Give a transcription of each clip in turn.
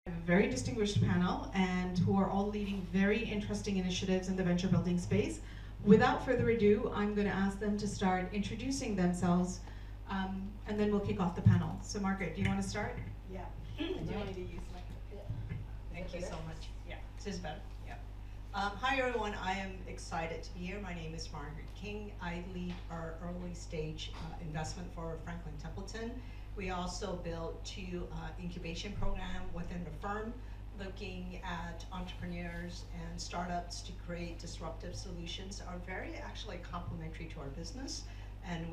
A very distinguished panel and who are all leading very interesting initiatives in the venture building space. Without further ado, I'm going to ask them to start introducing themselves, and then we'll kick off the panel. So Margaret, do you want to start? Yeah. Do you want me to use my? Yeah. Thank you so much. Yeah, this is better. Yeah. Hi everyone. I am excited to be here. My name is Margaret King. I lead our early stage investment for Franklin Templeton. We also built two incubation programs within the firm, looking at entrepreneurs and startups to create disruptive solutions. Are very actually complementary to our business. And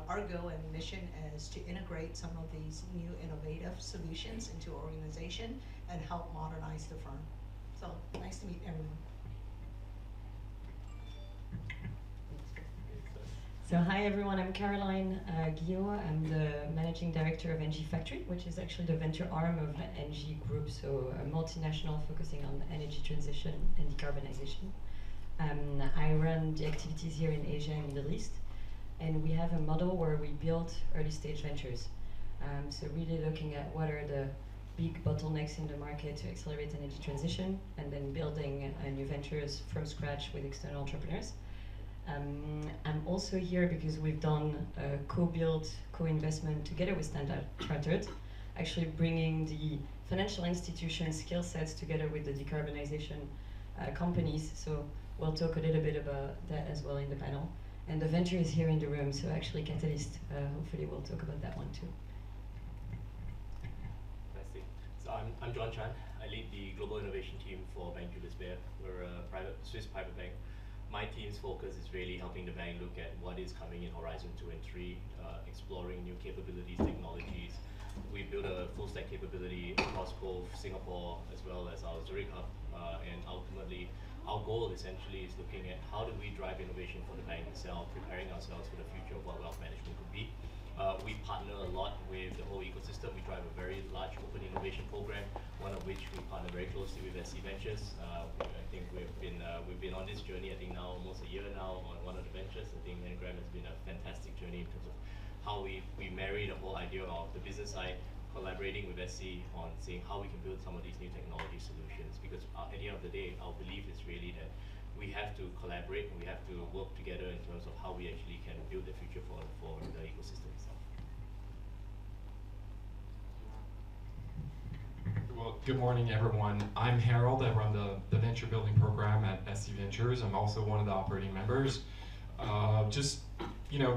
our goal and mission is to integrate some of these new innovative solutions into our organization and help modernize the firm. So nice to meet everyone. So hi everyone, I'm Caroline Guillot. I'm the Managing Director of NG Factory, which is actually the venture arm of NG Group, so a multinational focusing on energy transition and decarbonization. I run the activities here in Asia and Middle East, and we have a model where we build early stage ventures. So really looking at what are the big bottlenecks in the market to accelerate energy transition, and then building new ventures from scratch with external entrepreneurs. I'm also here because we've done a co-build, co-investment together with Standard Chartered, actually bringing the financial institution skill sets together with the decarbonization companies. So we'll talk a little bit about that as well in the panel. And the venture is here in the room, so actually Catalyst, hopefully we'll talk about that one too. Fantastic. So I'm John Chan. I lead the global innovation team for Bank Julius Baer. We're a Swiss private bank. My team's focus is really helping the bank look at what is coming in Horizon 2 and 3, exploring new capabilities, technologies. We built a full stack capability across both Singapore as well as our Zurich hub, and ultimately our goal essentially is looking at how do we drive innovation for the bank itself, preparing ourselves for the future of what wealth management could be. We partner a lot with the whole ecosystem. We drive a very large open innovation program, one of which we partner very closely with SC Ventures. I think we've been on this journey, I think now almost a year now on one of the ventures. I think Graham has been a fantastic journey in terms of how we marry the whole idea of the business side, collaborating with SC on seeing how we can build some of these new technology solutions. Because at the end of the day, our belief is really that we have to collaborate and we have to work together in terms of how we actually can build the future for the ecosystem itself. Well, good morning, everyone. I'm Harold. I run the venture building program at SC Ventures. I'm also one of the operating members. Just,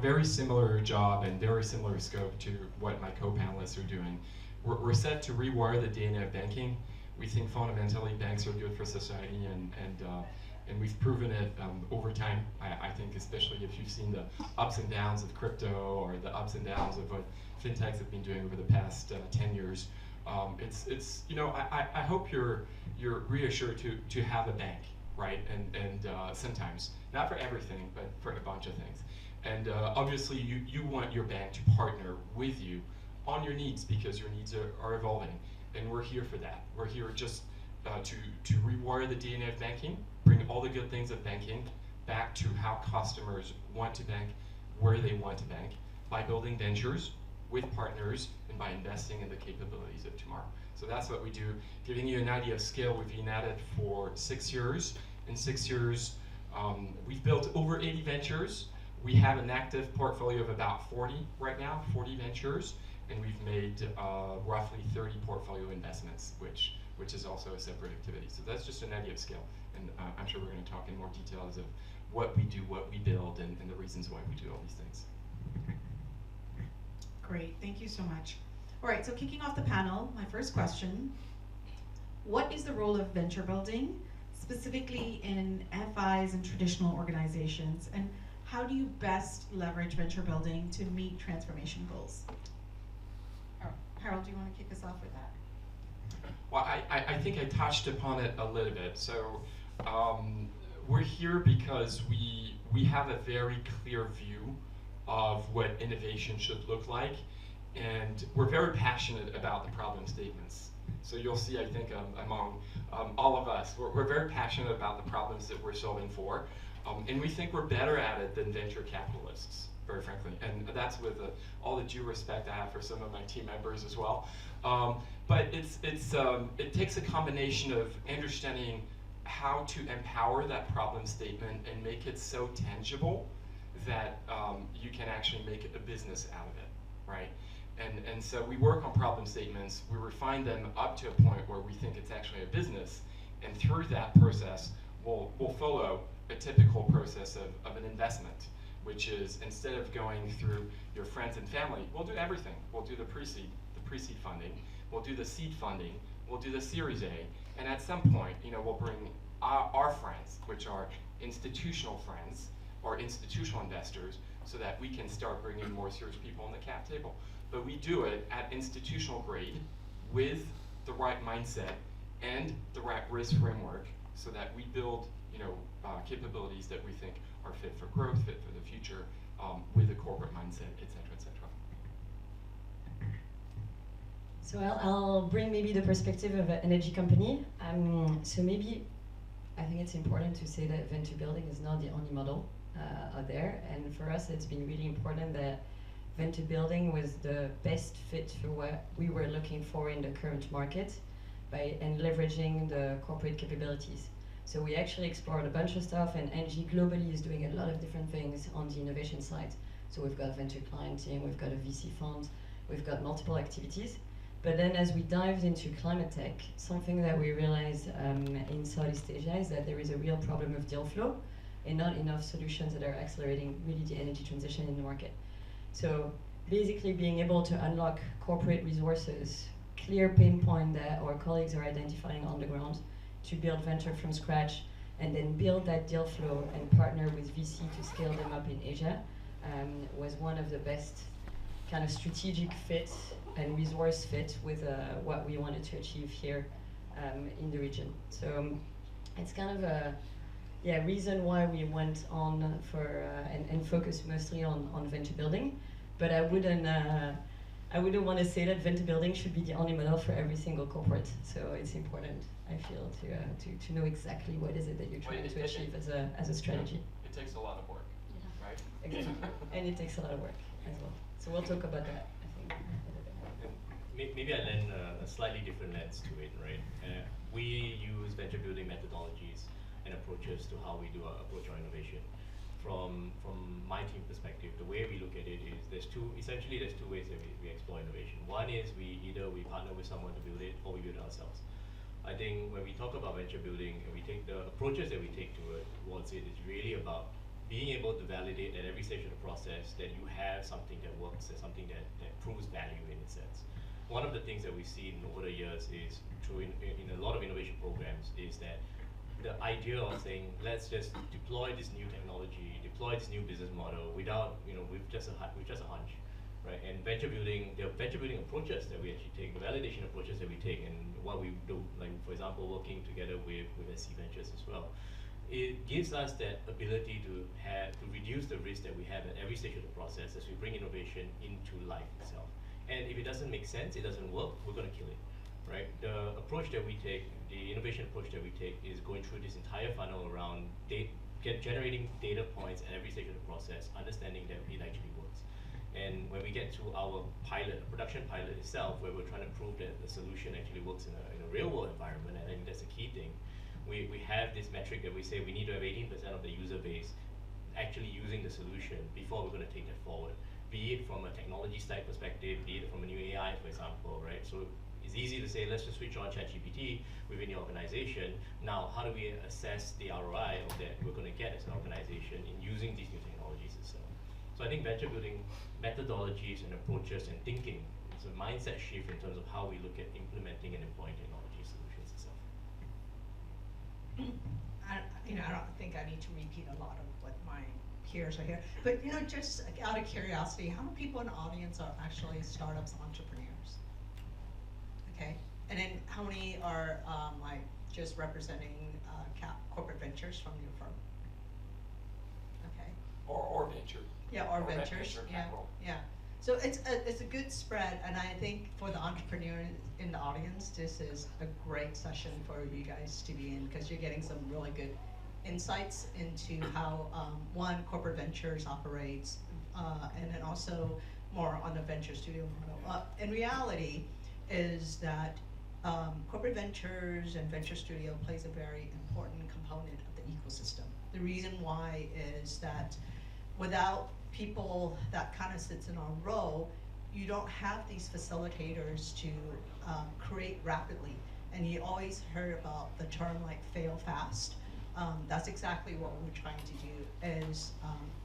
very similar job and very similar scope to what my co-panelists are doing. We're set to rewire the DNA of banking. We think fundamentally banks are good for society, and we've proven it over time. I think especially if you've seen the ups and downs of crypto or the ups and downs of what fintechs have been doing over the past 10 years. I hope you're reassured to have a bank, right? And sometimes, not for everything, but for a bunch of things. And obviously you want your bank to partner with you on your needs because your needs are evolving. And we're here for that. We're here just to rewire the DNA of banking, bring all the good things of banking back to how customers want to bank, where they want to bank, by building ventures with partners and by investing in the capabilities of tomorrow. So that's what we do. Giving you an idea of scale, we've been at it for 6 years. In 6 years, we've built over 80 ventures. We have an active portfolio of about 40 right now, 40 ventures, and we've made roughly 30 portfolio investments, which is also a separate activity. So that's just an idea of scale. And I'm sure we're going to talk in more details of what we do, what we build, and the reasons why we do all these things. Great, thank you so much. All right, so kicking off the panel, my first question: what is the role of venture building, specifically in FIs and traditional organizations, and how do you best leverage venture building to meet transformation goals? Harold, do you want to kick us off with that? Well, I think I touched upon it a little bit. So we're here because we have a very clear view of what innovation should look like, and we're very passionate about the problem statements. So you'll see, I think, among all of us, we're very passionate about the problems that we're solving for, and we think we're better at it than venture capitalists. very frankly. And that's with all the due respect I have for some of my team members as well. But it takes a combination of understanding how to empower that problem statement and make it so tangible that you can actually make a business out of it, right? And so we work on problem statements, we refine them up to a point where we think it's actually a business, and through that process, we'll follow a typical process of an investment, which is instead of going through your friends and family, we'll do everything. We'll do the pre-seed funding, we'll do the seed funding, we'll do the Series A, and at some point, we'll bring our friends, which are institutional friends or institutional investors, so that we can start bringing more serious people on the cap table. But we do it at institutional grade with the right mindset and the right risk framework, so that we build capabilities that we think are fit for growth, fit for the future, with a corporate mindset, et cetera, et cetera. So I'll bring maybe the perspective of an energy company. So maybe I think it's important to say that venture building is not the only model out there. And for us, it's been really important that venture building was the best fit for what we were looking for in the current market and leveraging the corporate capabilities. So we actually explored a bunch of stuff, and NG globally is doing a lot of different things on the innovation side. So we've got a venture client team, we've got a VC fund, we've got multiple activities. But then as we dived into climate tech, something that we realized in Southeast Asia is that there is a real problem of deal flow and not enough solutions that are accelerating really the energy transition in the market. So basically being able to unlock corporate resources, clear pain point that our colleagues are identifying on the ground, to build venture from scratch, and then build that deal flow and partner with VC to scale them up in Asia, was one of the best kind of strategic fit and resource fit with what we wanted to achieve here in the region. So it's kind of a reason why we went on for and focused mostly on venture building. But I wouldn't want to say that venture building should be the only model for every single corporate. So it's important, I feel, to know exactly what is it that you're trying to achieve as a strategy. It takes a lot of work, right? Exactly. And it takes a lot of work as well. So we'll talk about that, I think. Maybe I lend a slightly different lens to it, right? We use venture building methodologies and approaches to how we do approach our innovation. From my team perspective, the way we look at it is there's two ways that we explore innovation. One is we partner with someone to build it, or we build it ourselves. I think when we talk about venture building and we take the approaches that we take towards it, it's really about being able to validate at every stage of the process that you have something that works, and something that proves value in a sense. One of the things that we've seen over the years is through in a lot of innovation programs is that the idea of saying, let's just deploy this new technology, deploy this new business model without, with just a hunch, right? And venture building, there are venture building approaches that we actually take, the validation approaches that we take, and what we do, like for example, working together with SC Ventures as well. It gives us that ability to reduce the risk that we have at every stage of the process as we bring innovation into life itself. And if it doesn't make sense, it doesn't work, we're going to kill it. Right? The approach that we take, the innovation approach that we take, is going through this entire funnel around generating data points at every stage of the process, understanding that it actually works. And when we get to our production pilot itself, where we're trying to prove that the solution actually works in a real world environment, and I think that's a key thing, we have this metric that we say we need to have 18% of the user base actually using the solution before we're going to take that forward. Be it from a technology stack perspective, be it from a new AI, for example, right? So it's easy to say, let's just switch on ChatGPT within the organization. Now, how do we assess the ROI of that we're going to get as an organization in using these new technologies itself? So I think venture building methodologies and approaches and thinking is a mindset shift in terms of how we look at implementing and employing technology solutions itself. I don't think I need to repeat a lot of what my peers are here, but just out of curiosity, how many people in the audience are actually startups entrepreneurs? Okay, and then how many are like just representing corporate ventures from your firm? Okay. Or venture. Yeah, or ventures. Yeah. So it's a good spread, and I think for the entrepreneur in the audience, this is a great session for you guys to be in, because you're getting some really good insights into how one, corporate ventures operates, and then also more on the venture studio model. In reality, is that corporate ventures and venture studio plays a very important component of the ecosystem. The reason why is that without people that kind of sits in our role, you don't have these facilitators to create rapidly. And you always heard about the term like fail fast. That's exactly what we're trying to do, is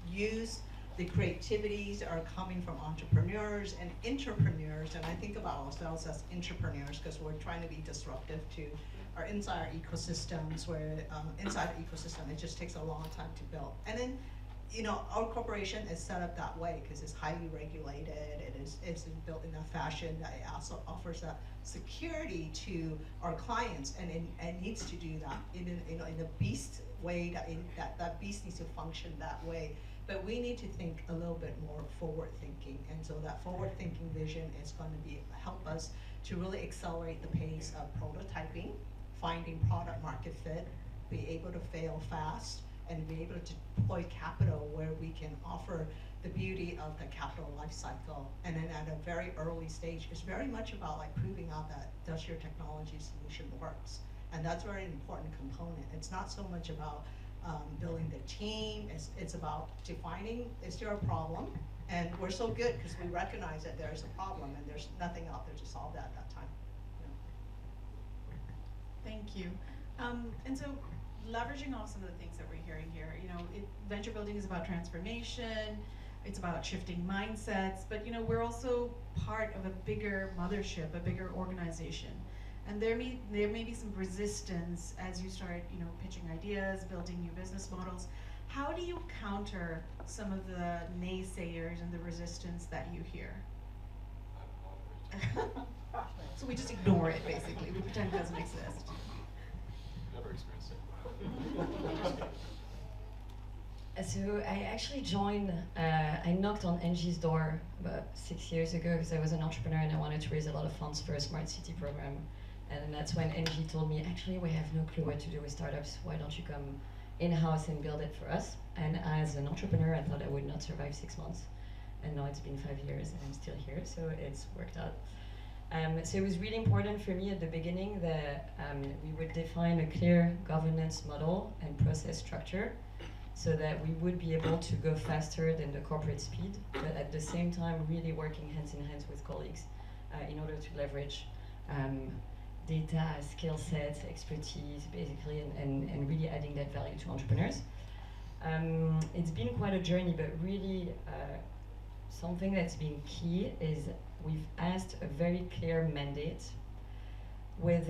use the creativities that are coming from entrepreneurs and intrapreneurs, and I think about ourselves as intrapreneurs because we're trying to be disruptive to our inside our ecosystems, where inside the ecosystem it just takes a long time to build. And then, you know, our corporation is set up that way because it's highly regulated. It's built in a fashion that it also offers that security to our clients, and it needs to do that in a beast way, that beast needs to function that way. But we need to think a little bit more forward thinking, and so that forward thinking vision is going to help us to really accelerate the pace of prototyping, finding product market fit, be able to fail fast, and be able to deploy capital where we can offer the beauty of the capital life cycle. And then at a very early stage, it's very much about like proving out that does your technology solution works. And that's a very important component. It's not so much about building the team, it's about defining, is there a problem? And we're so good because we recognize that there's a problem and there's nothing out there to solve that at that time. Thank you. And so, leveraging off some of the things that we're hearing here, you know, venture building is about transformation, it's about shifting mindsets, but you know, we're also part of a bigger mothership, a bigger organization. And there may be some resistance as you start, you know, pitching ideas, building new business models. How do you counter some of the naysayers and the resistance that you hear? So we just ignore it, basically. We pretend it doesn't exist. Never experienced it. So I actually joined, I knocked on Angie's door about 6 years ago because I was an entrepreneur and I wanted to raise a lot of funds for a smart city program. And that's when Angie told me, actually, we have no clue what to do with startups. Why don't you come in-house and build it for us? And as an entrepreneur, I thought I would not survive 6 months. And now it's been 5 years and I'm still here, so it's worked out. So it was really important for me at the beginning that we would define a clear governance model and process structure so that we would be able to go faster than the corporate speed, but at the same time really working hands in hands with colleagues in order to leverage data, skill sets, expertise, basically, and really adding that value to entrepreneurs. It's been quite a journey, but really something that's been key is we've asked a very clear mandate with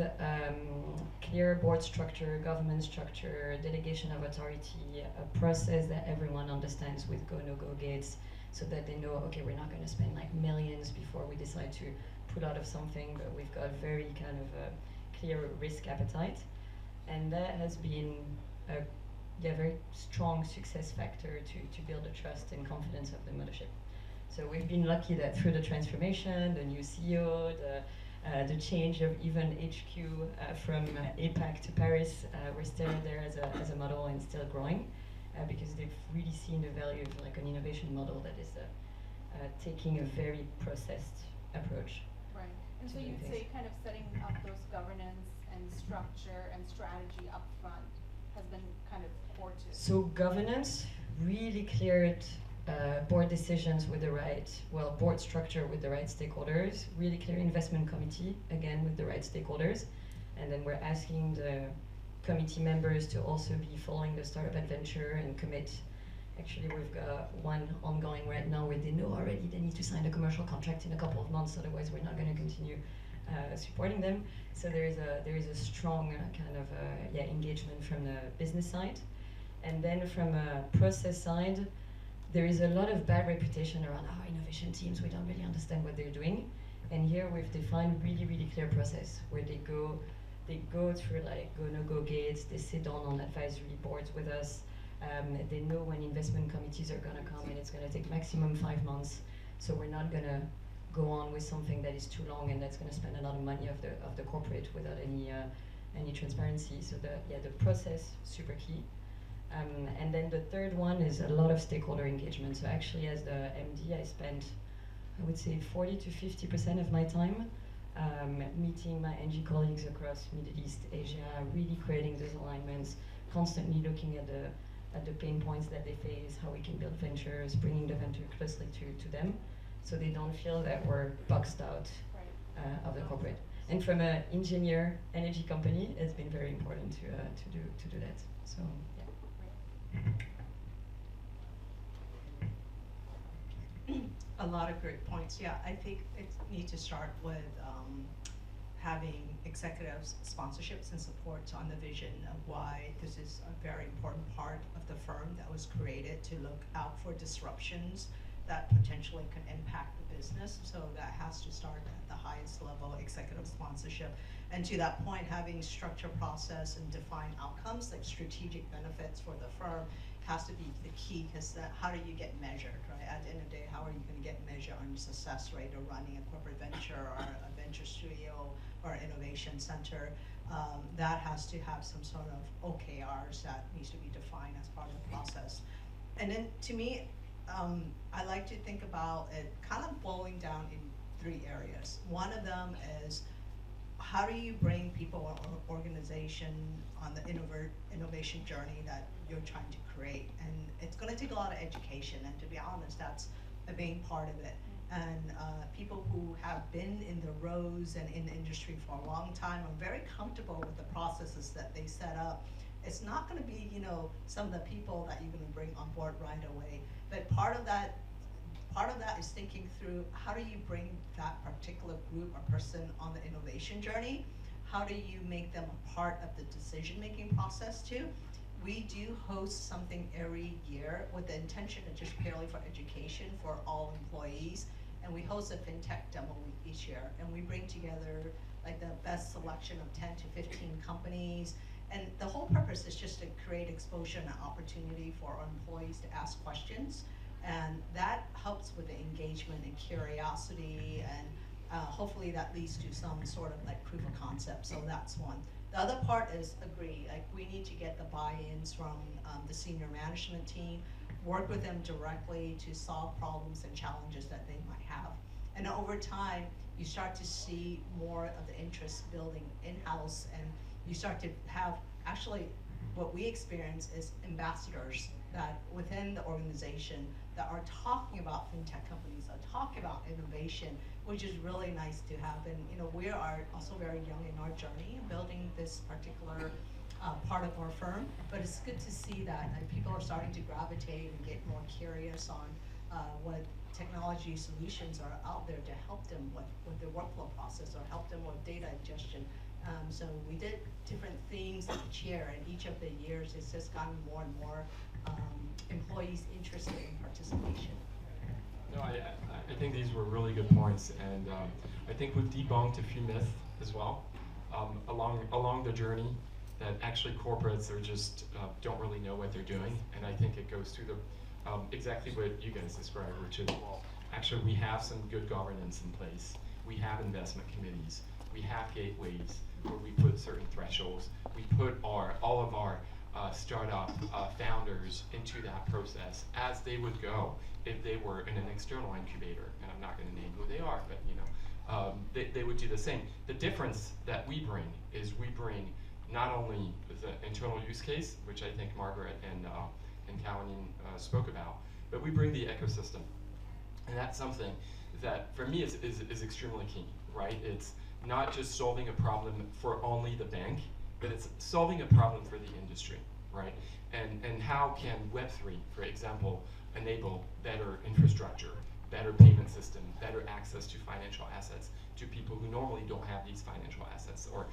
clear board structure, government structure, delegation of authority, a process that everyone understands with go, no-go gates, so that they know, okay, we're not going to spend like millions before we decide to pull out of something, but we've got very kind of a clear risk appetite. And that has been a very strong success factor to build the trust and confidence of the mothership. So we've been lucky that through the transformation, the new CEO, the change of even HQ from APAC to Paris, we're still there as a model and still growing because they've really seen the value of like an innovation model that is taking a very processed approach. Right, and so you'd say kind of setting up those governance and structure and strategy up front has been kind of core to it. So governance, really cleared board decisions with the right, board structure with the right stakeholders, really clear investment committee, again with the right stakeholders, and then we're asking the committee members to also be following the startup adventure and commit. Actually, we've got one ongoing right now where they know already they need to sign a commercial contract in a couple of months, otherwise we're not going to continue supporting them. So there is a strong kind of engagement from the business side. And then from a process side, there is a lot of bad reputation around our innovation teams. We don't really understand what they're doing. And here we've defined really, really clear process where they go through like go, no-go gates, they sit down on advisory boards with us. They know when investment committees are gonna come and it's gonna take maximum 5 months. So we're not gonna go on with something that is too long and that's gonna spend a lot of money of the corporate without any transparency. So the process, super key. And then the third one is a lot of stakeholder engagement. So actually, as the MD, I spend, I would say, 40 to 50% of my time meeting my NG colleagues across Middle East, Asia, really creating those alignments, constantly looking at the pain points that they face, how we can build ventures, bringing the venture closely to them, so they don't feel that we're boxed out of the corporate. And from an engineer energy company, it's been very important to do that. So yeah. A lot of great points. Yeah, I think it needs to start with having executives, sponsorships, and supports on the vision of why this is a very important part of the firm that was created to look out for disruptions that potentially could impact the business. So that has to start at the highest level, executive sponsorship. And to that point, having structure, process, and defined outcomes, like strategic benefits for the firm, has to be the key, because how do you get measured, right? At the end of the day, how are you going to get measured on your success rate of running a corporate venture or a venture studio or innovation center? That has to have some sort of OKRs that needs to be defined as part of the process. And then to me, I like to think about it kind of boiling down in 3 areas. One of them is, how do you bring people or organization on the innovation journey that you're trying to create? And it's going to take a lot of education, and to be honest, that's a big part of it. And people who have been in the rows and in the industry for a long time are very comfortable with the processes that they set up. It's not going to be, some of the people that you're going to bring on board right away. But part of that is thinking through, how do you bring that particular group or person on the innovation journey? How do you make them a part of the decision-making process too? We do host something every year with the intention of just purely for education for all employees. And we host a FinTech demo week each year. And we bring together like the best selection of 10 to 15 companies. And the whole purpose is just to create exposure and opportunity for our employees to ask questions. And that helps with the engagement and curiosity, and hopefully that leads to some sort of like proof of concept. So that's one. The other part is agree. Like, we need to get the buy-ins from the senior management team, work with them directly to solve problems and challenges that they might have. And over time, you start to see more of the interest building in-house, and you start to have, actually, what we experience is ambassadors that within the organization that are talking about FinTech companies, are talking about innovation, which is really nice to have. And we are also very young in our journey in building this particular part of our firm, but it's good to see that people are starting to gravitate and get more curious on what technology solutions are out there to help them with their workflow process, or help them with data ingestion. So we did different themes each year, and each of the years it's just gotten more and more employees interested in participation. No, I think these were really good points, and I think we've debunked a few myths as well along the journey, that actually corporates are just don't really know what they're doing. And I think it goes through the exactly what you guys described, which is, actually we have some good governance in place. We have investment committees. We have gateways where we put certain thresholds. We put all of our startup founders into that process as they would go if they were in an external incubator. And I'm not going to name who they are, but they would do the same. The difference that we bring is we bring not only the internal use case, which I think Margaret and Caroline spoke about, but we bring the ecosystem. And that's something that for me is extremely key, right? It's not just solving a problem for only the bank, but it's solving a problem for the industry, right? And how can Web3, for example, enable better infrastructure, better payment system, better access to financial assets to people who normally don't have these financial assets, or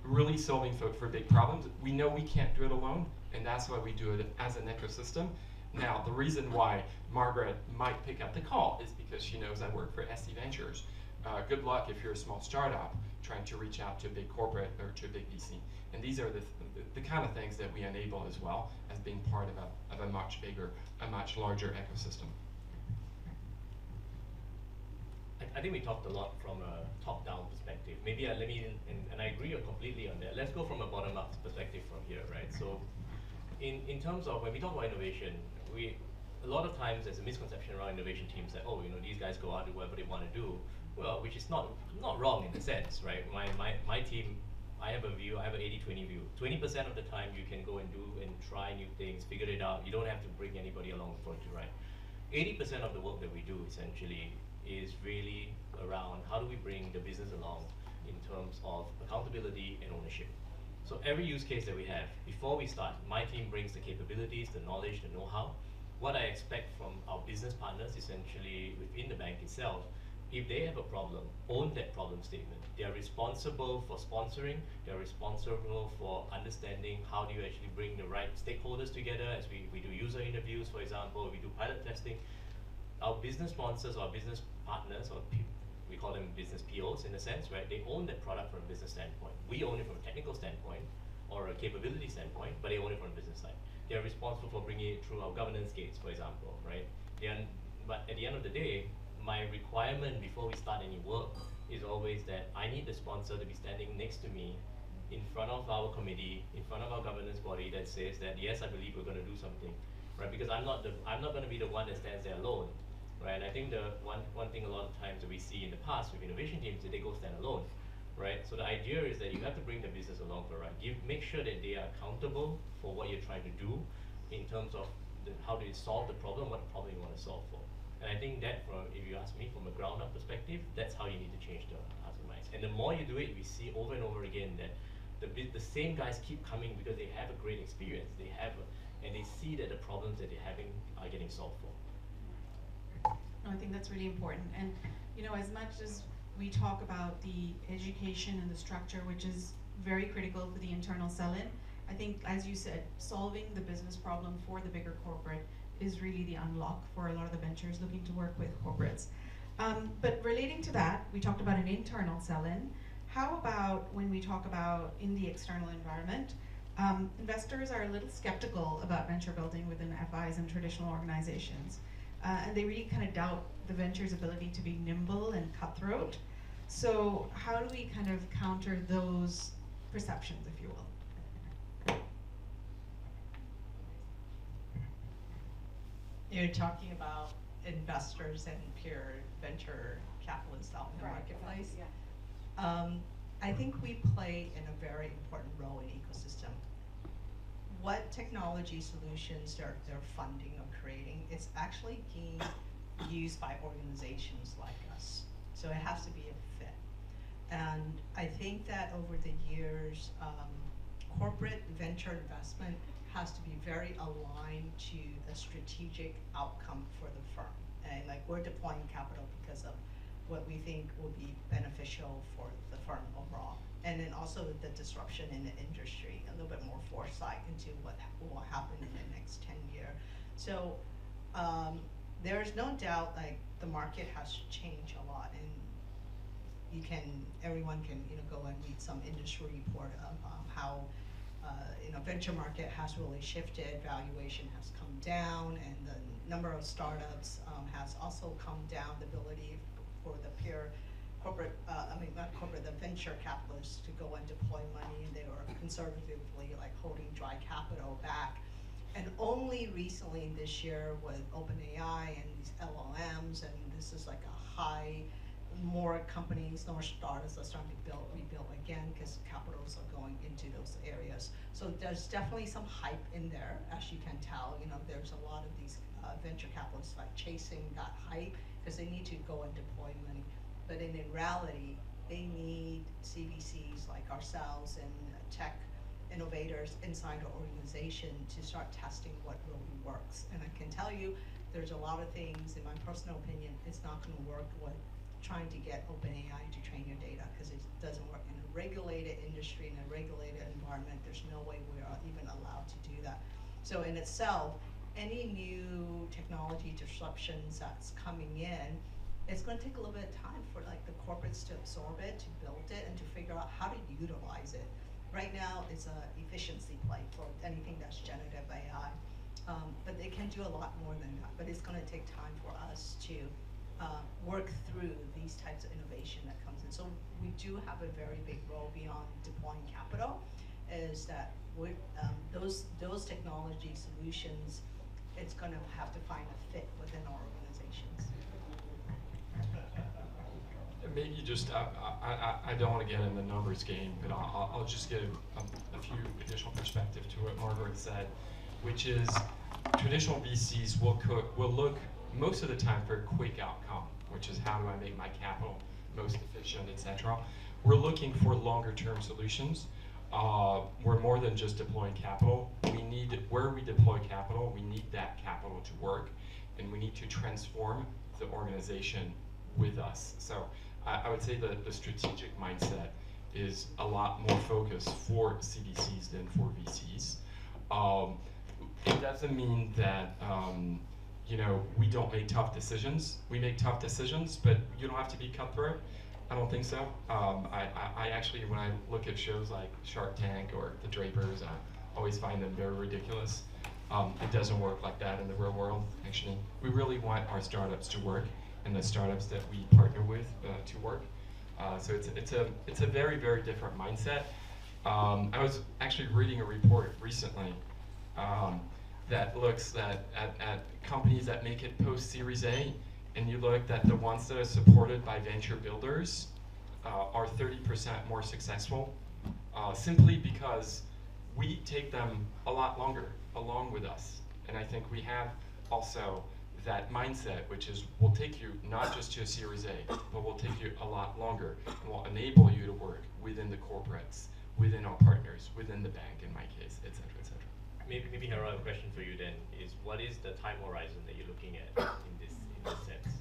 really solving for big problems. We know we can't do it alone, and that's why we do it as an ecosystem. Now, the reason why Margaret might pick up the call is because she knows I work for SC Ventures. Good luck if you're a small startup trying to reach out to a big corporate or to a big VC. And these are the kind of things that we enable as well as being part of a much bigger, a much larger ecosystem. I think we talked a lot from a top-down perspective. Maybe let me, and I agree completely on that. Let's go from a bottom-up perspective from here, right? So in terms of when we talk about innovation, a lot of times there's a misconception around innovation teams that, oh, these guys go out and do whatever they want to do. Well, which is not wrong in a sense, right? My team, I have an 80-20 view. 20% of the time you can go and do and try new things, figure it out. You don't have to bring anybody along for it to right. 80% of the work that we do essentially is really around how do we bring the business along in terms of accountability and ownership. So every use case that we have, before we start, my team brings the capabilities, the knowledge, the know-how. What I expect from our business partners, essentially within the bank itself, if they have a problem, own that problem statement. They are responsible for sponsoring, they're responsible for understanding how do you actually bring the right stakeholders together as we do user interviews, for example, we do pilot testing. Our business sponsors or business partners, or we call them business POs in a sense, right? They own that product from a business standpoint. We own it from a technical standpoint or a capability standpoint, but they own it from a business side. They're responsible for bringing it through our governance gates, for example, right? But at the end of the day, my requirement before we start any work is always that I need the sponsor to be standing next to me in front of our committee, in front of our governance body that says that yes, I believe we're going to do something, right? Because I'm not going to be the one that stands there alone, right? And I think the one thing a lot of times that we see in the past with innovation teams is that they go stand alone, right? So the idea is that you have to bring the business along for a ride. Make sure that they are accountable for what you're trying to do in terms of how do you solve the problem, what problem you want to solve for. And I think that, if you ask me, from a ground-up perspective, that's how you need to change the hearts and minds. And the more you do it, we see over and over again that the same guys keep coming because they have a great experience. And they see that the problems that they're having are getting solved for. No, I think that's really important. And as much as we talk about the education and the structure, which is very critical for the internal sell-in, I think, as you said, solving the business problem for the bigger corporate is really the unlock for a lot of the ventures looking to work with corporates. But relating to that, we talked about an internal sell-in. How about when we talk about in the external environment? Investors are a little skeptical about venture building within FIs and traditional organizations. And they really kind of doubt the venture's ability to be nimble and cutthroat. So how do we kind of counter those perceptions, if you will? You're talking about investors and peer venture capitalists out in the marketplace. Yeah. I think we play in a very important role in ecosystem. What technology solutions they're funding or creating is actually being used by organizations like us. So it has to be a fit. And I think that over the years, corporate venture investment has to be very aligned to a strategic outcome for the firm. And we're deploying capital because of what we think will be beneficial for the firm overall. And then also the disruption in the industry, a little bit more foresight into what will happen in the next 10 years. So there's no doubt the market has changed a lot, and everyone can go and read some industry report of how venture market has really shifted, valuation has come down, and the number of startups has also come down. The ability for the peer corporate, the venture capitalists to go and deploy money, and they were conservatively holding dry capital back. And only recently this year with OpenAI and these LLMs, and this is more companies, more startups are starting to rebuild again because capitals are going into those areas. So there's definitely some hype in there, as you can tell. There's a lot of these venture capitalists chasing that hype because they need to go and deploy money. But in reality, they need CVCs like ourselves and tech innovators inside the organization to start testing what really works. And I can tell you, there's a lot of things, in my personal opinion, it's not going to work with trying to get OpenAI to train your data, because it doesn't work in a regulated industry, in a regulated environment. There's no way we are even allowed to do that. So in itself, any new technology disruptions that's coming in, it's going to take a little bit of time for the corporates to absorb it, to build it, and to figure out how to utilize it. Right now, it's an efficiency play for anything that's generative AI, but they can do a lot more than that. But it's going to take time for us to work through these types of innovation that comes in. So we do have a very big role beyond deploying capital. is that those technology solutions, it's going to have to find a fit within our organizations. Maybe just, I don't want to get in the numbers game, but I'll just give a few additional perspective to what Margaret said, which is traditional VCs will look most of the time for a quick outcome, which is how do I make my capital most efficient, etc. We're looking for longer term solutions. We're more than just deploying capital. Where we deploy capital, we need that capital to work, and we need to transform the organization with us. So I would say that the strategic mindset is a lot more focused for CVCs than for VCs. It doesn't mean that we don't make tough decisions. We make tough decisions, but you don't have to be cutthroat. I don't think so. I actually, when I look at shows like Shark Tank or The Drapers, I always find them very ridiculous. It doesn't work like that in the real world, actually. We really want our startups to work and the startups that we partner with to work. So it's a very, very different mindset. I was actually reading a report recently that looks at companies that make it post-Series A, and you look at the ones that are supported by venture builders are 30% more successful, simply because we take them a lot longer along with us. And I think we have also that mindset, which is we'll take you not just to a Series A, but we'll take you a lot longer, and we'll enable you to work within the corporates, within our partners, within the bank in my case, et cetera, et cetera. Maybe Harold, a question for you then is, what is the time horizon that you're looking at in this sense?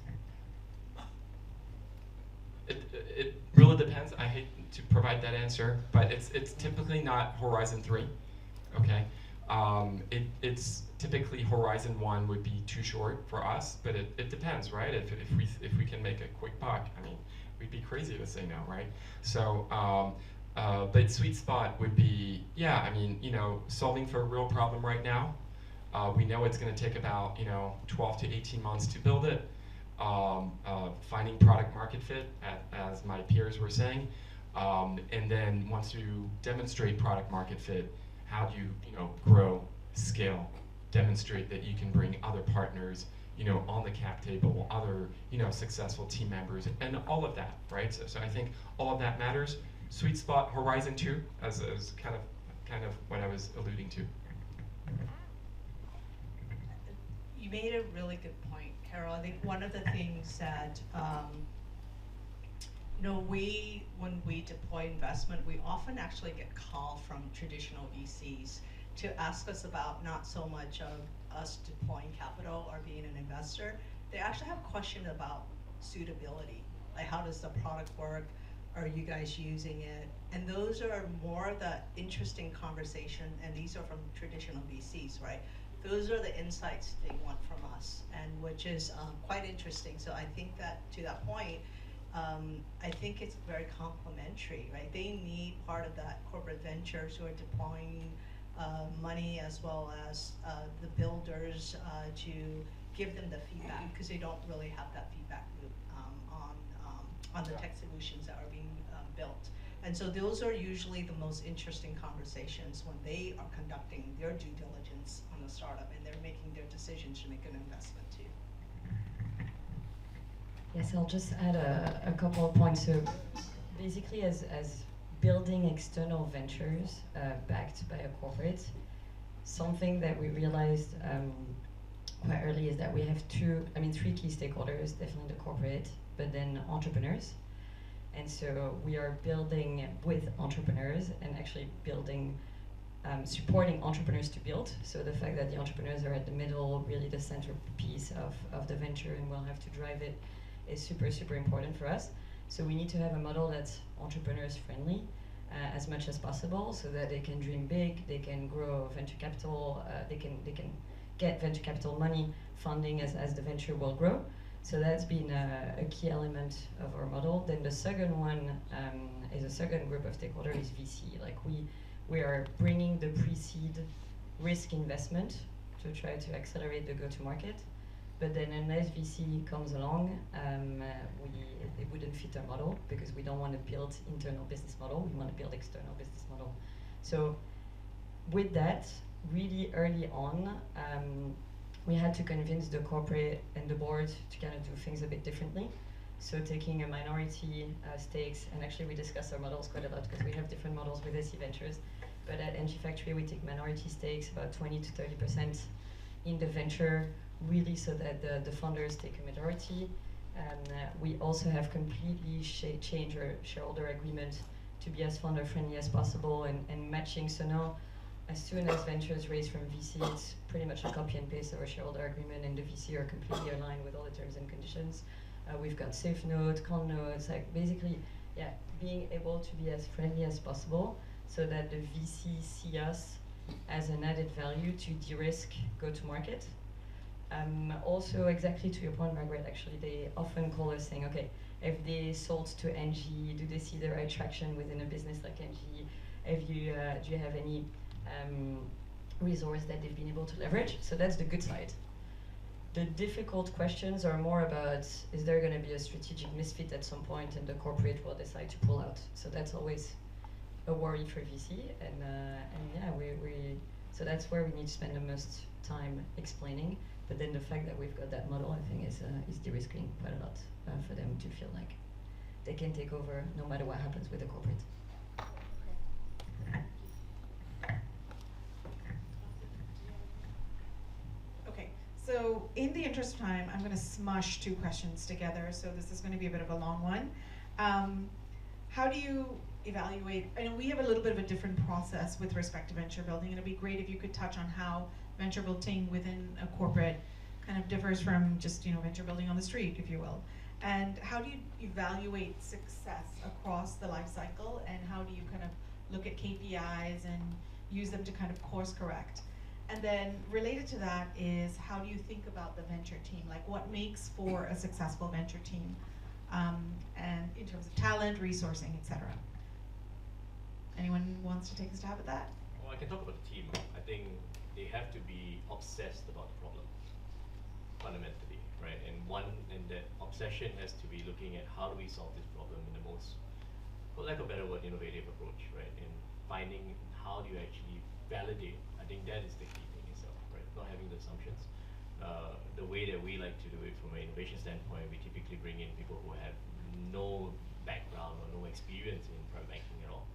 It really depends. I hate to provide that answer, but it's typically not Horizon 3, okay? It's typically Horizon 1 would be too short for us, but it depends, right? If we can make a quick buck, I mean, we'd be crazy to say no, right? So, but sweet spot would be, yeah, I mean, solving for a real problem right now. We know it's going to take about 12 to 18 months to build it. Finding product market fit, as my peers were saying, and then once you demonstrate product market fit, how do you grow, scale, demonstrate that you can bring other partners on the cap table, other successful team members, and all of that, right? So I think all of that matters. Sweet spot Horizon 2 as kind of what I was alluding to. You made a really good point, Carol. I think one of the things that when we deploy investment, we often actually get called from traditional VCs to ask us about not so much of us deploying capital or being an investor. They actually have questions about suitability, like how does the product work? Are you guys using it? And those are more the interesting conversation, and these are from traditional VCs, right? Those are the insights they want from us, and which is quite interesting. So I think that to that point, I think it's very complementary, right? They need part of that corporate ventures who are deploying money, as well as the builders to give them the feedback, because they don't really have that feedback loop on the tech solutions that are being built. And so those are usually the most interesting conversations when they are conducting their due diligence on the startup and they're making their decisions to make an investment too. Yes, I'll just add a couple of points. So basically, as building external ventures backed by a corporate, something that we realized quite early is that we have three key stakeholders, definitely the corporate, but then entrepreneurs. And so we are building with entrepreneurs and actually building, supporting entrepreneurs to build. So the fact that the entrepreneurs are at the middle, really the centerpiece of the venture, and will have to drive it, is super, super important for us. So we need to have a model that's entrepreneurs friendly as much as possible, so that they can dream big, they can grow venture capital, they can get venture capital money funding as the venture will grow. So that's been a key element of our model. Then the second one is a second group of stakeholders is VC. Like we are bringing the pre-seed risk investment to try to accelerate the go-to-market. But then unless VC comes along, it wouldn't fit our model, because we don't want to build internal business model. We want to build external business model. So with that, really early on, we had to convince the corporate and the board to kind of do things a bit differently. So taking a minority stakes, and actually we discuss our models quite a lot because we have different models with SE Ventures. But at NG Factory, we take minority stakes, about 20 to 30% in the venture, really so that the funders take a majority. And we also have completely changed our shareholder agreement to be as funder friendly as possible and matching. So now, as soon as ventures raise from VC, it's pretty much a copy and paste of our shareholder agreement, and the VC are completely aligned with all the terms and conditions. We've got safe notes, con notes, like basically, yeah, being able to be as friendly as possible so that the VC see us as an added value to de-risk go-to-market. Also, exactly to your point, Margaret, actually, they often call us saying, okay, if they sold to NG, do they see the right traction within a business like NG? If you, do you have any resource that they've been able to leverage? So that's the good side. The difficult questions are more about, is there going to be a strategic misfit at some point and the corporate will decide to pull out? So that's always a worry for VC, and yeah, so that's where we need to spend the most time explaining. But then the fact that we've got that model, I think, is de-risking quite a lot for them to feel like they can take over no matter what happens with the corporate. Okay, so in the interest of time, I'm going to smush two questions together. So this is going to be a bit of a long one. How do you evaluate? I know we have a little bit of a different process with respect to venture building, and it'd be great if you could touch on how venture building within a corporate kind of differs from just, venture building on the street, if you will. And how do you evaluate success across the life cycle, and how do you kind of look at KPIs and use them to kind of course correct? And then related to that is, how do you think about the venture team? Like, what makes for a successful venture team, and in terms of talent, resourcing, etc. Anyone wants to take a stab at that? Well, I can talk about the team. I think they have to be obsessed about the problem, fundamentally, right? And that obsession has to be looking at how do we solve this problem in the most, for lack of a better word, innovative approach, right? And finding how do you actually validate. I think that is the key thing itself, right? Not having the assumptions. The way that we like to do it from an innovation standpoint, we typically bring in people who have no background or no experience in private banking at all,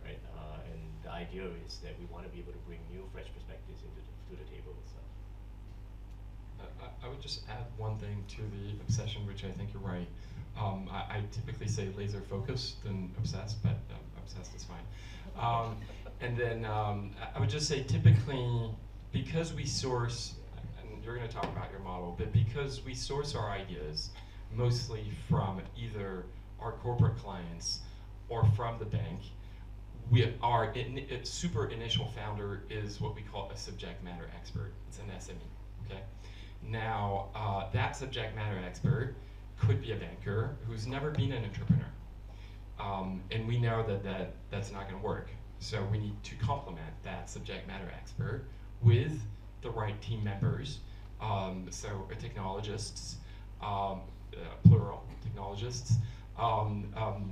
right? And the idea is that we want to be able to bring new, fresh perspectives to the table itself. I would just add one thing to the obsession, which I think you're right. I typically say laser focused than obsessed, but obsessed is fine. And then I would just say typically, because we source, and you're going to talk about your model, but because we source our ideas mostly from either our corporate clients or from the bank, our super initial founder is what we call a subject matter expert. It's an SME, okay? Now, that subject matter expert could be a banker who's never been an entrepreneur. And we know that that's not going to work. So we need to complement that subject matter expert with the right team members. So technologists, plural technologists,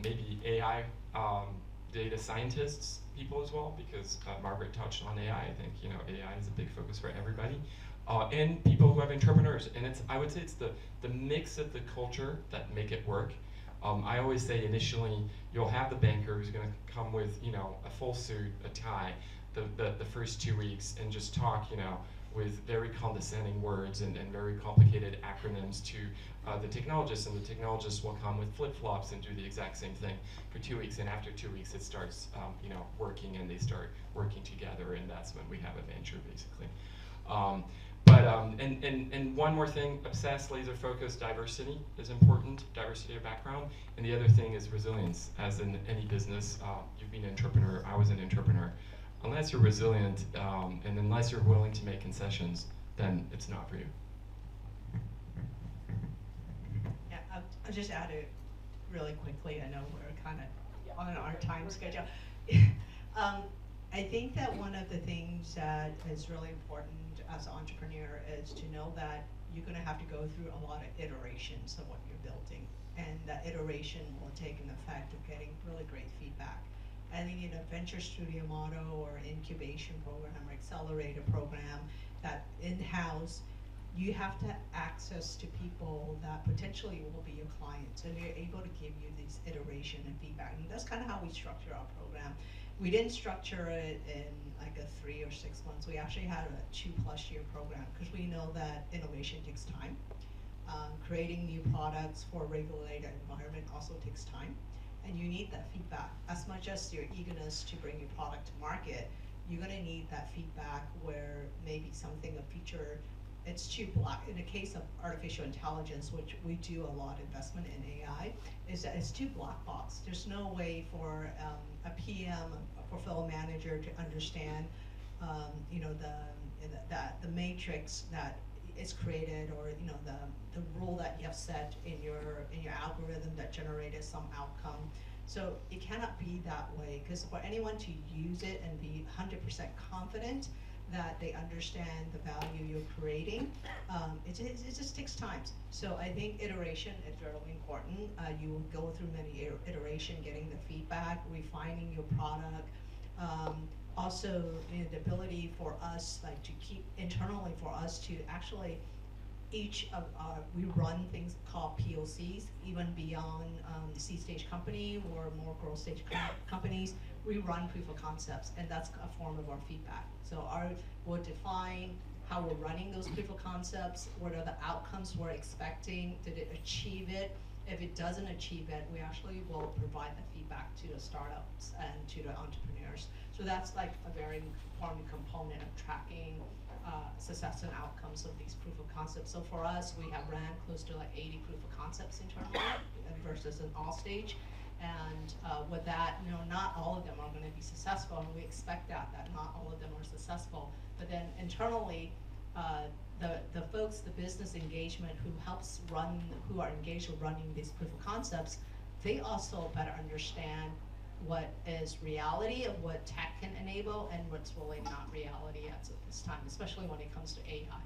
maybe AI, data scientists, people as well, because Margaret touched on AI. I think AI is a big focus for everybody. And people who have entrepreneurs, and I would say it's the mix of the culture that make it work. I always say initially you'll have the banker who's going to come with a full suit, a tie, the first 2 weeks, and just talk with very condescending words and very complicated acronyms to the technologists, and the technologists will come with flip-flops and do the exact same thing for 2 weeks, and after 2 weeks it starts working, and they start working together, and that's when we have a venture, basically. And one more thing, obsessed, laser focused, diversity is important, diversity of background. And the other thing is resilience. As in any business, you've been an entrepreneur, I was an entrepreneur. Unless you're resilient, and unless you're willing to make concessions, then it's not for you. Yeah, I'll just add it really quickly. I know we're kind of on our time schedule. I think that one of the things that is really important as an entrepreneur is to know that you're going to have to go through a lot of iterations of what you're building, and that iteration will take an effect of getting really great feedback. I think in a venture studio model or incubation program or accelerator program that in-house, you have to have access to people that potentially will be your clients, and they're able to give you these iteration and feedback. And that's kind of how we structure our program. We didn't structure it in like a 3 or 6 months. We actually had a 2+ year program because we know that innovation takes time. Creating new products for a regulated environment also takes time, and you need that feedback. As much as your eagerness to bring your product to market, you're gonna need that feedback where maybe something, a feature, it's too black. In the case of artificial intelligence, which we do a lot of investment in AI, is that it's too black box. There's no way for a PM, a portfolio manager to understand, you know, the matrix that is created, or you know, the rule that you have set in your algorithm that generated some outcome. So it cannot be that way, because for anyone to use it and be 100% confident that they understand the value you're creating, it just takes time. So I think iteration is really important. You will go through many iteration, getting the feedback, refining your product. Also, you know, the ability for us, like, to keep internally, for us to actually, each of our, we run things called POCs, even beyond the seed stage company or more growth stage companies. We run proof of concepts, and that's a form of our feedback. So we'll define how we're running those proof of concepts, what are the outcomes we're expecting, did it achieve it? If it doesn't achieve it, we actually will provide the feedback to the startups and to the entrepreneurs. So that's like a very important component of tracking success and outcomes of these proof of concepts. So for us, we have ran close to like 80 proof of concepts internally versus an all stage. And with that, you know, not all of them are going to be successful, and we expect that not all of them are successful. But then internally, the folks, the business engagement who are engaged with running these proof of concepts, they also better understand what is reality of what tech can enable and what's really not reality at this time, especially when it comes to AI.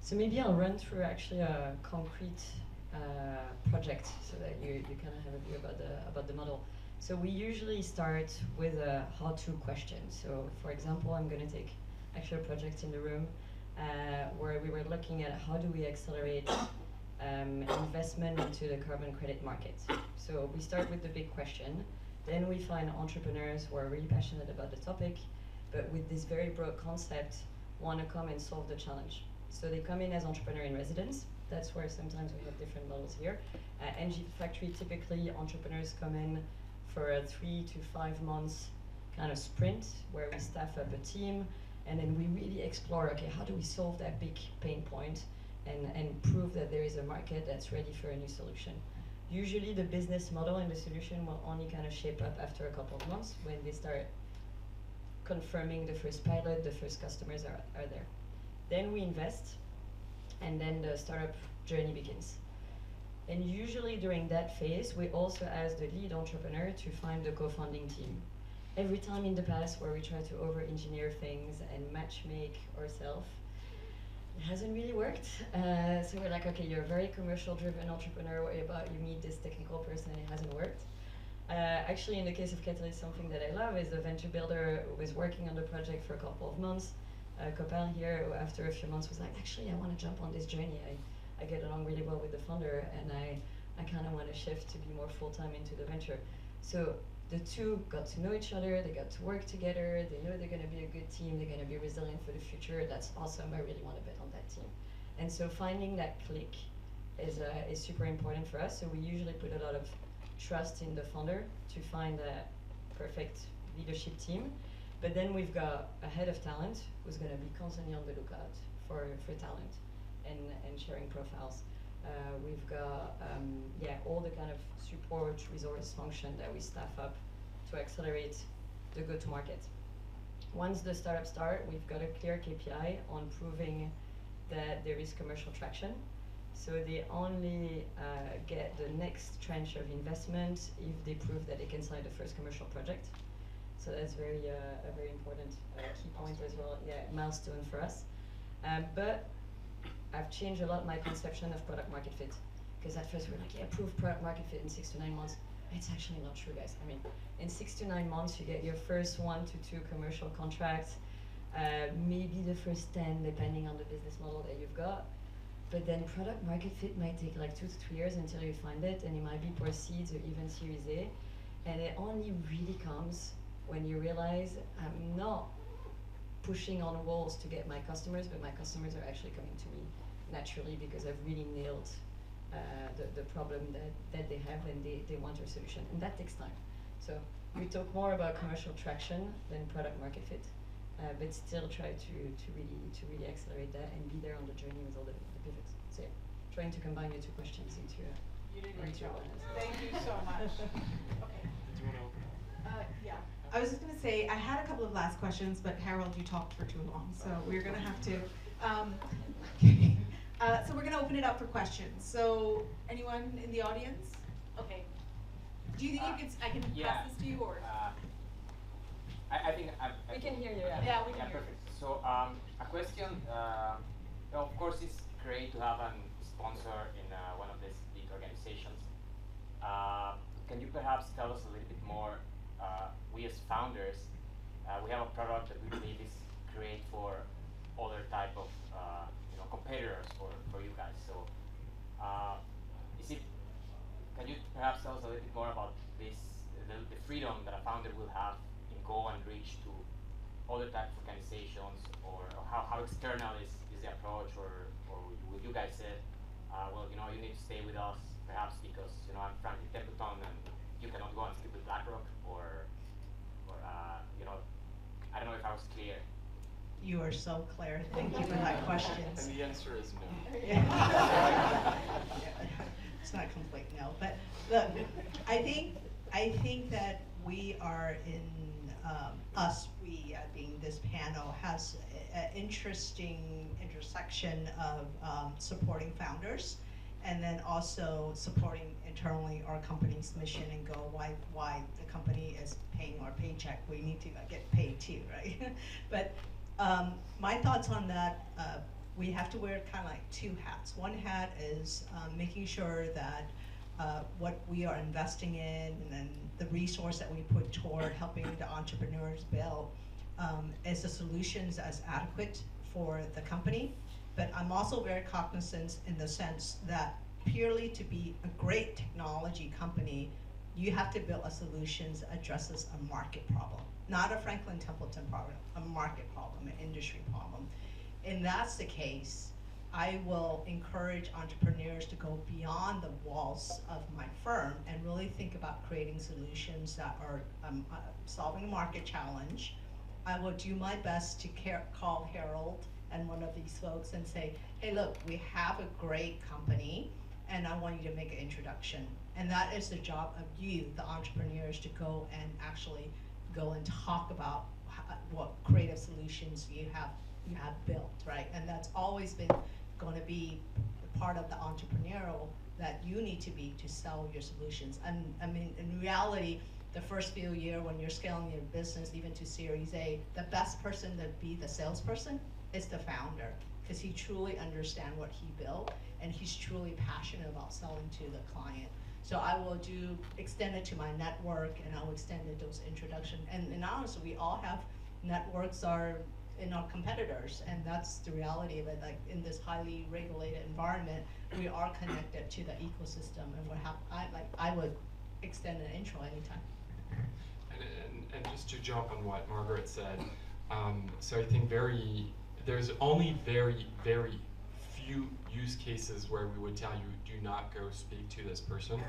So maybe I'll run through actually a concrete project so that you kind of have a view about the model. So we usually start with a how-to question. So for example, I'm going to take actually a project in the room where we were looking at how do we accelerate investment into the carbon credit market. So we start with the big question, then we find entrepreneurs who are really passionate about the topic, but with this very broad concept, want to come and solve the challenge. So they come in as entrepreneur in residence. That's where sometimes we have different models here. NG Factory, typically entrepreneurs come in for a 3 to 5 months kind of sprint where we staff up a team, and then we really explore, okay, how do we solve that big pain point and prove that there is a market that's ready for a new solution. Usually the business model and the solution will only kind of shape up after a couple of months when they start confirming the first pilot, the first customers are there. Then we invest, and then the startup journey begins. And usually during that phase, we also ask the lead entrepreneur to find the co-founding team. Every time in the past where we try to over-engineer things and match-make ourselves, it hasn't really worked. So we're like, okay, you're a very commercial-driven entrepreneur, what about you meet this technical person, it hasn't worked. Actually, in the case of Catalyst, something that I love is a venture builder who was working on the project for a couple of months. Copain here, who after a few months was like, actually, I want to jump on this journey. I get along really well with the founder, and I kind of want to shift to be more full-time into the venture. So the two got to know each other, they got to work together, they know they're going to be a good team, they're going to be resilient for the future. That's awesome, I really want to bet on that team. And so finding that click is super important for us. So we usually put a lot of trust in the founder to find a perfect leadership team. But then we've got a head of talent who's going to be constantly on the lookout for talent and sharing profiles. We've got all the kind of support resource function that we staff up to accelerate the go-to-market. Once the startups start, we've got a clear KPI on proving that there is commercial traction. So they only get the next tranche of investment if they prove that they can sign the first commercial project. So that's a very important key point as well. Yeah, milestone for us. But I've changed a lot my conception of product market fit. Because at first we're like, yeah, prove product market fit in 6 to 9 months. It's actually not true, guys. I mean, in 6 to 9 months, you get your first 1 to 2 commercial contracts, maybe the first 10, depending on the business model that you've got. But then product market fit might take like 2 to 3 years until you find it, and it might be for seeds or even Series A. And it only really comes when you realize I'm not pushing on walls to get my customers, but my customers are actually coming to me naturally because I've really nailed the problem that they have and they want our solution. And that takes time. So we talk more about commercial traction than product market fit, but still try to really accelerate that and be there on the journey with all the pivots. So yeah, trying to combine your 2 questions into You did a great into job. one answer. Thank you so much. Okay. Did you want to open up? Yeah. I was just going to say, I had a couple of last questions, but Harold, you talked for too long, so we're going to have to. So we're going to open it up for questions. So anyone in the audience? Okay. Do you think you could? I can pass this to you, or? I think We can hear you. Yeah, we can hear perfect. So a question. Of course, it's great to have a sponsor in one of these big organizations. Can you perhaps tell us a little bit more? We as founders, we have a product that we believe is great for other type of competitors for you guys. So can you perhaps tell us a little bit more about this, the freedom that a founder will have in go and reach to other type of organizations, or how external is the approach, or will you guys say, well, you need to stay with us perhaps because I'm frankly Templeton and you cannot go and speak with BlackRock, or I don't know if I was clear. You are so clear. Thank you for that question. And the answer is no. Yeah. It's not a complete no, but look, I think that we are in we being this panel has an interesting intersection of supporting founders, and then also supporting internally our company's mission and go why the company is paying our paycheck. We need to get paid too, right? But my thoughts on that, we have to wear kind of like 2 hats. One hat is making sure that what we are investing in and then the resource that we put toward helping the entrepreneurs build is the solutions as adequate for the company. But I'm also very cognizant in the sense that purely to be a great technology company, you have to build a solution that addresses a market problem, not a Franklin Templeton problem, a market problem, an industry problem. And that's the case, I will encourage entrepreneurs to go beyond the walls of my firm and really think about creating solutions that are solving a market challenge. I will do my best to call Harold and one of these folks and say, hey, look, we have a great company and I want you to make an introduction. And that is the job of you, the entrepreneurs, to go and actually go and talk about what creative solutions you have built, right? And that's always been going to be part of the entrepreneurial that you need to be to sell your solutions. And I mean, in reality, the first few years when you're scaling your business, even to Series A, the best person to be the salesperson is the founder, because he truly understands what he built and he's truly passionate about selling to the client. So I will extend it to my network, and I'll extend it those introduction. And honestly, we all have networks are in our competitors, and that's the reality of it. Like in this highly regulated environment, we are connected to the ecosystem, and I would extend an intro anytime. And just to jump on what Margaret said, so I think there's only very, very few use cases where we would tell you, do not go speak to this person.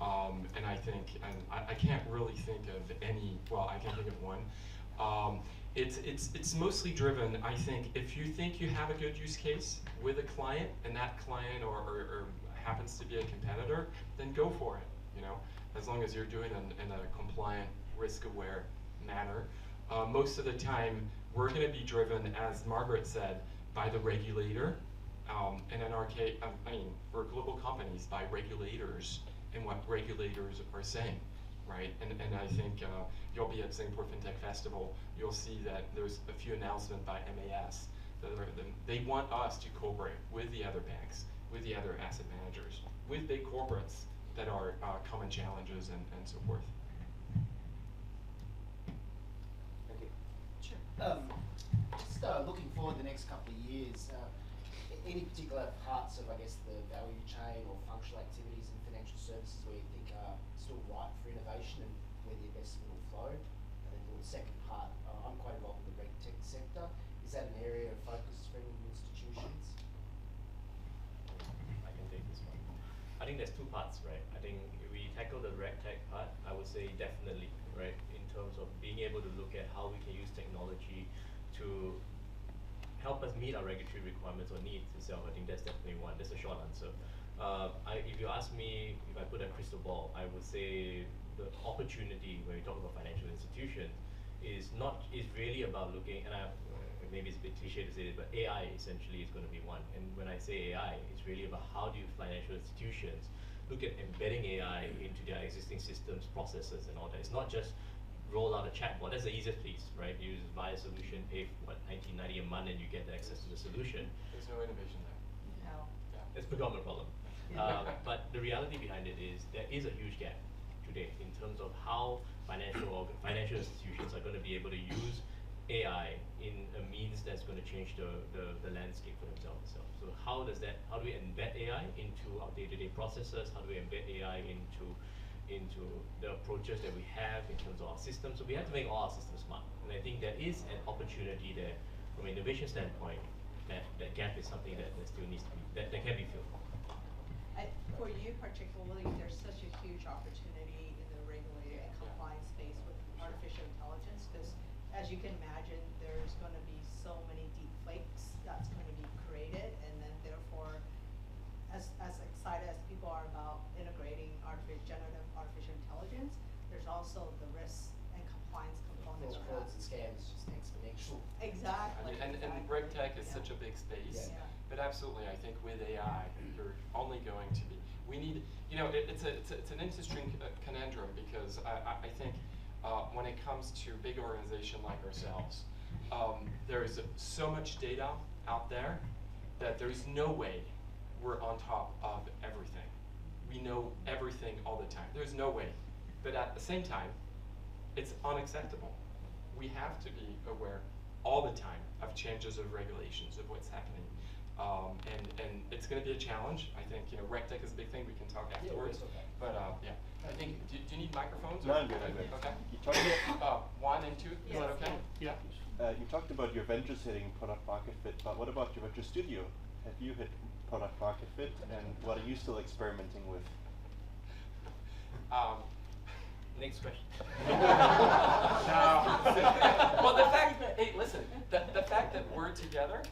And I think, and I can't really think of any, well, I can think of one. It's mostly driven, I think, if you think you have a good use case with a client, and that client or happens to be a competitor, then go for it, as long as you're doing it in a compliant, risk-aware manner. Most of the time, we're going to be driven, as Margaret said, by the regulator, and in our case, we're global companies, by regulators and what regulators are saying, right? And I think you'll be at Singapore FinTech Festival, you'll see that there's a few announcements by MAS that they want us to cooperate with the other banks, with the other asset managers, with big corporates that are common challenges and so forth. Thank you. Sure. Just looking forward the next couple of years, any particular parts of, I guess, the value chain or functional activities in financial services where you think are still ripe for innovation and where the investment will flow? And then the second part, I'm quite involved in the reg tech sector. Is that an area of focus for any institutions? I can take this one. I think there's two parts, right? I think if we tackle the reg tech part, I would say definitely, right? In terms of being able to look at how we can use technology to help us meet our regulatory requirements or needs itself. I think that's definitely one. That's a short answer. If you ask me, if I put a crystal ball, I would say the opportunity when we talk about financial institutions is really about looking, and maybe it's a bit cliche to say this, but AI essentially is going to be one. And when I say AI, it's really about how do financial institutions look at embedding AI into their existing systems, processes, and all that. It's not just roll out a chatbot. That's the easiest piece, right? You use buy a solution, pay what, $19.90 a month, and you get the access to the solution. There's no innovation there. No. Yeah. It's a predominant problem. But the reality behind it is there is a huge gap today in terms of how financial institutions are going to be able to use AI in a means that's going to change the landscape for themselves. So how do we embed AI into our day-to-day processes? How do we embed AI into the approaches that we have in terms of our systems? So we have to make all our systems smart. And I think there is an opportunity there from an innovation standpoint that gap is something that still needs to be, that can be filled. For you particularly, there's such a huge opportunity in the regulated and compliance space with artificial intelligence, because as you can imagine, there's going to be so many deep fakes that's going to be created, and then therefore, as excited as people are about integrating generative artificial intelligence, there's also the risks and compliance components. Well, frauds and scams is just exponential. Exactly. And reg tech is such a big space. Yeah. But absolutely, I think with AI, you're only going to be. We need, it's an interesting conundrum because I think when it comes to big organizations like ourselves, there is so much data out there that there's no way we're on top of everything. We know everything all the time. There's no way. But at the same time, it's unacceptable. We have to be aware all the time of changes of regulations, of what's happening. And it's going to be a challenge. I think, reg tech is a big thing. We can talk afterwards. Yeah, okay. But yeah, I think, do you need microphones? No, I'm good, I'm good. Okay. You talked One and two, is Yes. that okay? Yeah. you talked about your ventures hitting product market fit, but what about your venture studio? Have you hit product market fit, and what are you still experimenting with? Next question. Well, the fact that, hey, listen, the fact that we're together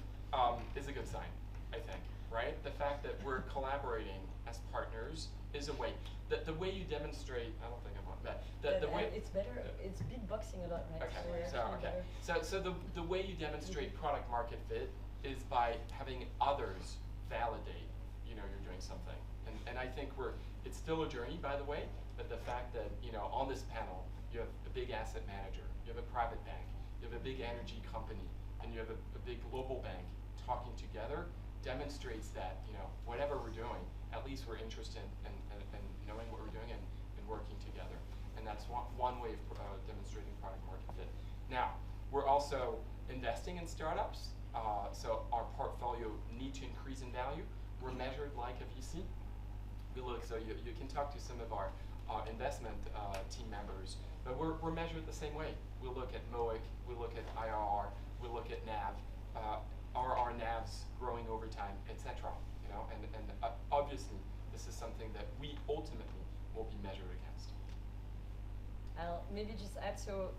is a good sign, I think, right? The fact that we're collaborating as partners is a way. The way you demonstrate, I don't think I want that. The way it's better. It's beatboxing a lot, right? Okay. So the way you demonstrate product market fit is by having others validate, you're doing something. And I think it's still a journey, by the way. But the fact that on this panel you have a big asset manager, you have a private bank, you have a big energy company, and you have a big global bank talking together demonstrates that whatever we're doing, at least we're interested in knowing what we're doing and working together. And that's one way of demonstrating product market fit. Now, we're also investing in startups, so our portfolio needs to increase in value. We're measured like a VC. We look, so you can talk to some of our investment team members, but we're measured the same way. We look at MOIC, we look at IRR, we look at NAV. Are our NAVs growing over time, etc. And obviously this is something that we ultimately will be measured against. I'll maybe just add, so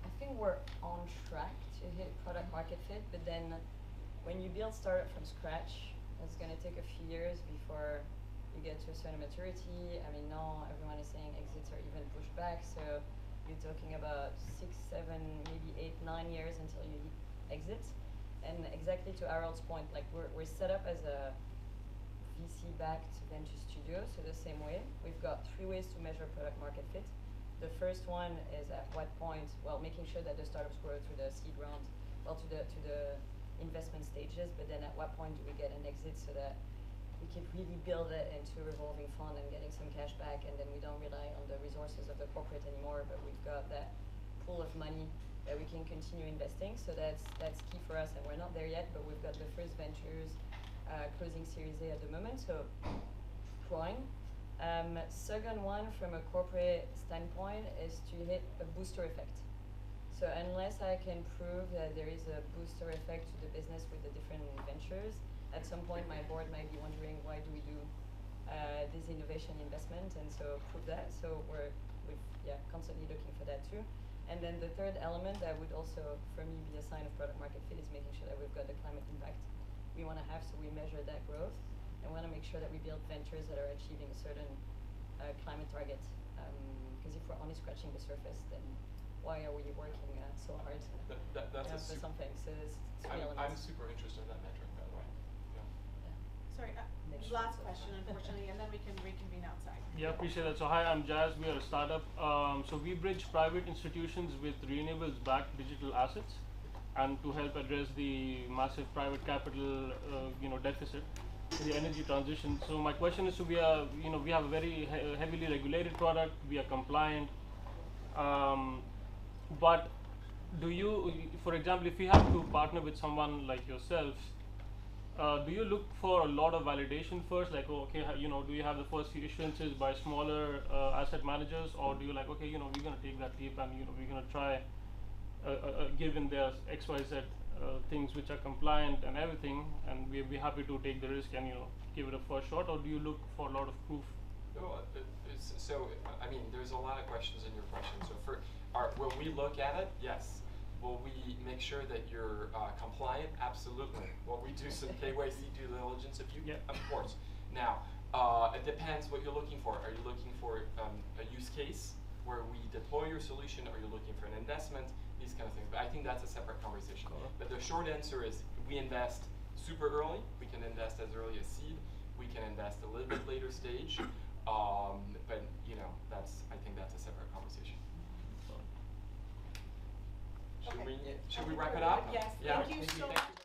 I think we're on track to hit product market fit, but then when you build startup from scratch, it's going to take a few years before you get to a certain maturity. I mean, now everyone is saying exits are even pushed back, so you're talking about 6, 7, maybe 8, 9 years until you exit. And exactly to Harold's point, like we're set up as a VC-backed venture studio, so the same way. We've got 3 ways to measure product market fit. The first one is at what point, making sure that the startups grow through the seed round, to the investment stages, but then at what point do we get an exit so that we can really build it into a revolving fund and getting some cash back, and then we don't rely on the resources of the corporate anymore, but we've got that pool of money that we can continue investing. So that's key for us, and we're not there yet, but we've got the first ventures closing Series A at the moment, so growing. Second one, from a corporate standpoint, is to hit a booster effect. So unless I can prove that there is a booster effect to the business with the different ventures, at some point my board might be wondering, why do we do this innovation investment, and so prove that. So we're constantly looking for that too. And then the third element that would also, for me, be a sign of product market fit is making sure that we've got the climate impact we want to have, so we measure that growth, and we want to make sure that we build ventures that are achieving a certain climate target. Because if we're only scratching the surface, then why are we working so hard That's for something? So it's I'm super interested in that metric, by the way. Sorry, last question, unfortunately, and then we can reconvene outside. Yeah, appreciate that. So hi, I'm Jazz. We are a startup. So we bridge private institutions with renewables-backed digital assets, and to help address the massive private capital, deficit in the energy transition. So my question is, so we are, we have a very heavily regulated product. We are compliant, but do you, for example, if you have to partner with someone like yourselves, do you look for a lot of validation first, like, oh, okay, do you have the first few issuances by smaller asset managers, or do you like, okay, we're going to take that leap and we're going to try, given there's XYZ things which are compliant and everything, and we'll be happy to take the risk and give it a first shot, or do you look for a lot of proof? No, so I mean, there's a lot of questions in your question. So when we look at it, yes. Will we make sure that you're compliant? Absolutely. Will we do some KYC due diligence of you? Yeah. Of course. Now, it depends what you're looking for. Are you looking for a use case where we deploy your solution? Are you looking for an investment? These kind of things. But I think that's a separate conversation. But the short answer is we invest super early. We can invest as early as seed. We can invest a little bit later stage. But I think that's a separate conversation. Should we wrap it up? Yes, Yeah. thank you so much.